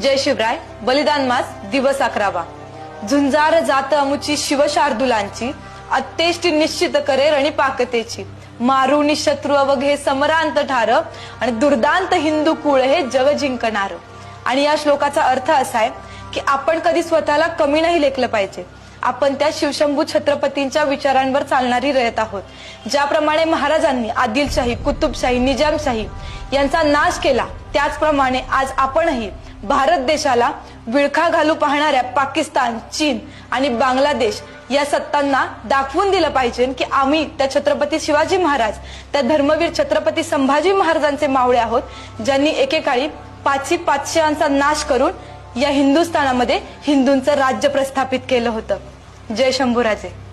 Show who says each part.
Speaker 1: जय शिवराय. बलिदान मास दिवस 11वा. झुंजार जात अमुची शिवशार्दुलांची, अत्तेष्टी निश्चित करे रणी पाकतेची. मारुनी शत्रू अवघे समरांत ठार, आणि दुर्दांत हिंदू कुळ हे जग जिंकणार. आणि या श्लोकाचा अर्थ असा आहे की आपण कधी स्वतःला कमी नाही लेखलं पाहिजे. आपण त्या शिवशंभू छत्रपतींच्या विचारांवर चालणारी रयत आहोत. ज्याप्रमाणे महाराजांनी आदिलशाही, कुतुबशाही, निजामशाही यांचा नाश केला, त्याचप्रमाणे आज आपणही भारत देशाला विळखा घालू पाहणाऱ्या पाकिस्तान, चीन आणि बांगलादेश या सत्तांना दाखवून दिलं पाहिजे की आम्ही त्या छत्रपती शिवाजी महाराज, त्या धर्मवीर छत्रपती संभाजी महाराजांचे मावळे आहोत, ज्यांनी एकेकाळी पाचही पातशाहांचा नाश करून या हिंदुस्थानामध्ये हिंदूंचं राज्य प्रस्थापित केलं होतं. जय शंभूराजे.